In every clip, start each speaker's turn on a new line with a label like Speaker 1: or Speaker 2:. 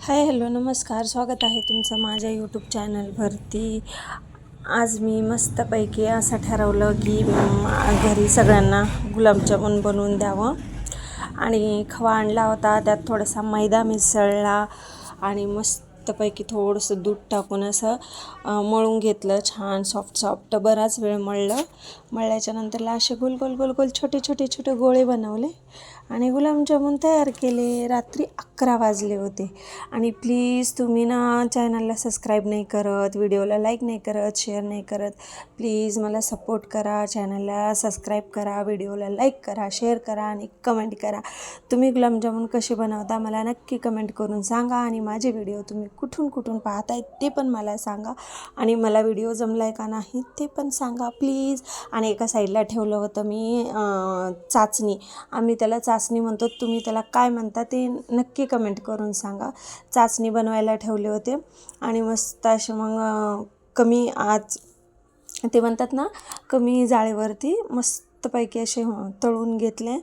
Speaker 1: Hi hello नमस्कार, स्वागत आहे तुमचं माझ्या यूट्यूब चॅनलवरती। आज मी मस्तपैकी असं ठरवलं की घरी सगळ्यांना गुलाबजामुन बनवून द्यावं आणि खवा आणला होता, त्यात थोडासा मैदा मिसळला आणि मस्तपैकी थोडंसं दूध टाकून असं मळून घेतलं, छान सॉफ्ट बराच वेळ मळल्याच्या नंतरला असे गोल गोल गोल गोल छोटे छोटे छोटे गोळे बनवले आणि गुलाबजामुन तयार केले। रात्री 11 वाजले होते आणि प्लीज तुम्ही ना चॅनलला सबस्क्राईब नाही करत, व्हिडिओला लाईक नाही करत, शेअर नाही करत, प्लीज मला सपोर्ट करा, चॅनलला सबस्क्राईब करा, व्हिडिओला लाईक करा, शेअर करा आणि कमेंट करा। तुम्ही गुलाबजामुन कसे बनवता मला नक्की कमेंट करून सांगा आणि माझे व्हिडिओ तुम्ही कुठून पाहताय ते पण मला सांगा आणि मला व्हिडिओ जमलाय का नाही ते पण सांगा प्लीज। आणि एका साईडला ठेवलं होतं मी चाचणी, आम्ही त्याला चाचणी म्हणतो, तुम्ही त्याला काय म्हणता ते नक्की कमेंट करून सांगा। चाचणी बनवायला ठेवले होते आणि मस्त असे मग कमी आज ते म्हणतात ना कमी जाळीवरती मस्तपैकी असे तळून घेतले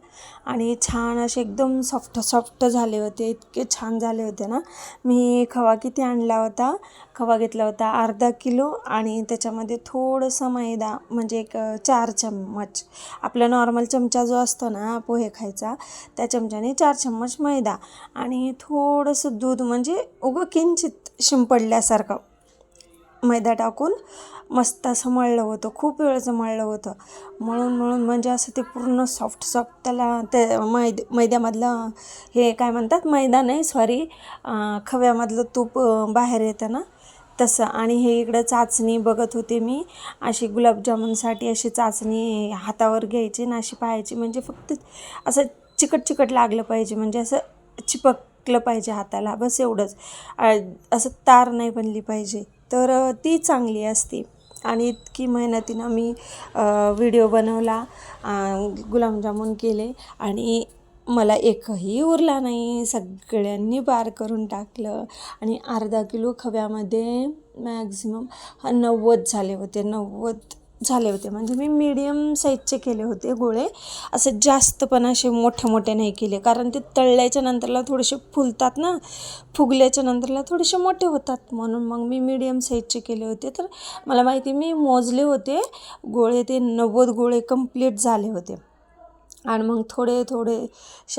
Speaker 1: आणि छान असे एकदम सॉफ्ट झाले होते, इतके छान झाले होते ना। मी खवा किती आणला होता, खवा घेतला होता अर्धा किलो आणि त्याच्यामध्ये थोडंसं मैदा म्हणजे एक 4 चम्मच, आपला नॉर्मल चमचा जो असतो ना पोहे खायचा त्या चमच्याने 4 चम्मच मैदा आणि थोडंसं दूध, म्हणजे उगं किंचित शिंपडल्यासारखं मैदा टाकून मस्त असं मळलं होतं, खूप वेळचं मळलं होतं। मळून म्हणजे असं ते पूर्ण सॉफ्ट त्याला ते मैद्यामधलं हे काय म्हणतात, मैदा नाही सॉरी, खव्यामधलं तूप बाहेर येतं ना तसं। आणि हे इकडं चाचणी बघत होते मी, अशी गुलाबजामुनसाठी अशी चाचणी हातावर घ्यायची ना अशी पाहायची, म्हणजे फक्त असं चिकट लागलं पाहिजे, म्हणजे असं चिपकलं पाहिजे हाताला, बस एवढंच, असं तार नाही बनली पाहिजे, तर ती चांगली असते। आणि इतकी मेहनतीनं मी व्हिडिओ बनवला, गुलाबजामुन केले आणि मला एकही उरला नाही, सगळ्यांनी पार करून टाकलं आणि अर्धा किलो खव्यामध्ये मॅक्झिमम 90 झाले होते, 90 झाले होते, म्हणजे मी मीडियम साईजचे केले होते गोळे, असे जास्त पण असे मोठे नाही केले, कारण ते तळल्याच्या नंतरला थोडेसे फुलतात ना, फुगल्याच्या नंतरला थोडेसे मोठे होतात, म्हणून मग मी मीडियम साईजचे केले होते। तर मला माहिती, मी मोजले होते गोळे, ते 90 गोळे कंप्लीट झाले होते आणि मग थोडे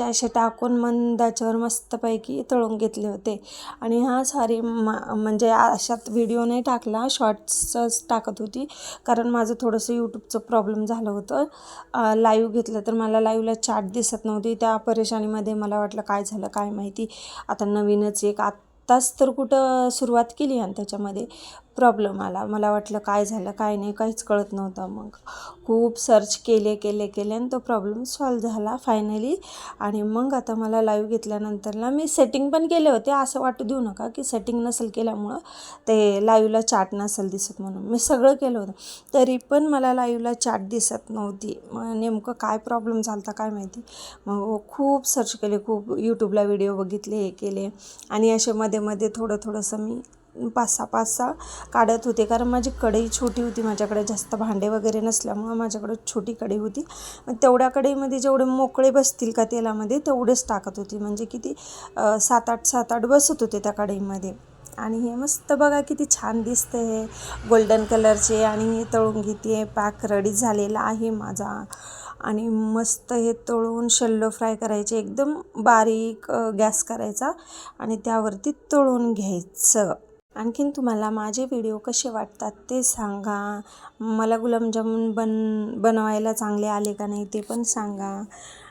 Speaker 1: असे टाकून मंदाच्यावर मस्तपैकी तळून घेतले होते। आणि हा सॉरी म्हणजे अशात व्हिडिओ नाही टाकला, शॉर्ट्सच टाकत होती, कारण माझं थोडंसं यूट्यूबचं प्रॉब्लेम झालं होतं। लाईव्ह घेतलं तर मला लाईव्हला चॅट दिसत नव्हती, त्या परेशानीमध्ये मला वाटलं काय झालं काय माहिती, आता नवीनच एक आत्ताच तर कुठं सुरुवात केली आणि त्याच्यामध्ये प्रॉब्लेम आला, मला वाटलं काय झालं काय नाही, काहीच कळत नव्हतं। मग खूप सर्च केले आणि तो प्रॉब्लेम सॉल्व झाला फायनली। आणि मग आता मला लाईव्ह घेतल्यानंतरला मी सेटिंग पण केले होते, असं वाटू देऊ नका की सेटिंग नसेल केल्यामुळं ते लाईव्हला चॅट नसेल दिसत, म्हणून मी सगळं केलं होतं, तरी पण मला लाईव्हला चॅट दिसत नव्हती। मग नेमकं काय प्रॉब्लेम झाला होता काय माहिती, मग खूप सर्च केले, खूप यूट्यूबला व्हिडिओ बघितले, हे केले आणि असे मध्ये थोडंसं मी 5-6 काढत होते, कारण माझी कढई छोटी होती, माझ्याकडे जास्त भांडे वगैरे नसल्यामुळं माझ्याकडे छोटी कढई होती, मग तेवढ्या कढईमध्ये जेवढे मोकळे बसतील का तेलामध्ये तेवढेच टाकत होती, म्हणजे किती 7-8 बसत होते त्या कढईमध्ये। आणि हे मस्त बघा किती छान दिसतं, हे गोल्डन कलरचे, आणि हे तळून घेते, पॅक रेडी झालेला आहे माझा। आणि मस्त हे तळून शॅलो फ्राय करायचे, एकदम बारीक गॅस करायचा आणि त्यावरती तळून घ्यायचं। आणखीन तुम्हाला माझे व्हिडिओ कसे वाटतात ते सांगा, मला गुलाबजामुन बनवायला चांगले आले का नाही ते पण सांगा,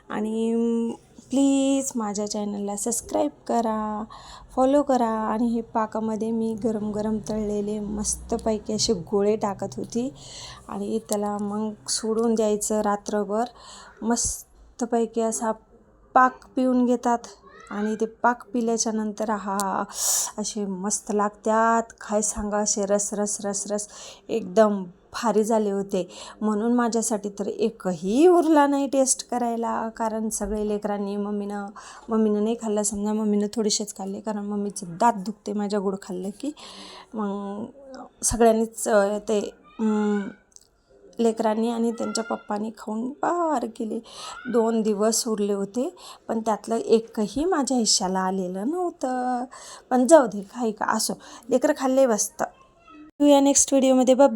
Speaker 1: आणि प्लीज माझ्या चॅनलला सबस्क्राईब करा, फॉलो करा। आणि हे पाकामध्ये मी गरम तळलेले मस्तपैकी असे गोळे टाकत होती आणि त्याला मग सोडून द्यायचं रात्रभर, मस्तपैकी असा पाक पिऊन घेतात आणि ते पाक पिल्याच्या नंतर असे मस्त लागतात, काय सांगा, असे रस एकदम भारी झाले होते। म्हणून माझ्यासाठी तर एकही उरला नाही टेस्ट करायला, कारण सगळे लेकरांनी मम्मीनं नाही खाल्ला, समजा मम्मीनं थोडेसेच खाल्ले, कारण मम्मीचं दात दुखते माझ्या गोड खाल्लं की, मग सगळ्यांनीच ते लेकरांनी आणि त्यांच्या पप्पांनी खाऊन पार केले. 2 दिवस उरले होते, पण त्यातलं एकही माझ्या हिश्श्याला आलेलं नव्हतं. पण जाऊ दे, काही का असो, लेकरं खाल्ले बसतं. या नेक्स्ट व्हिडिओमध्ये बाय.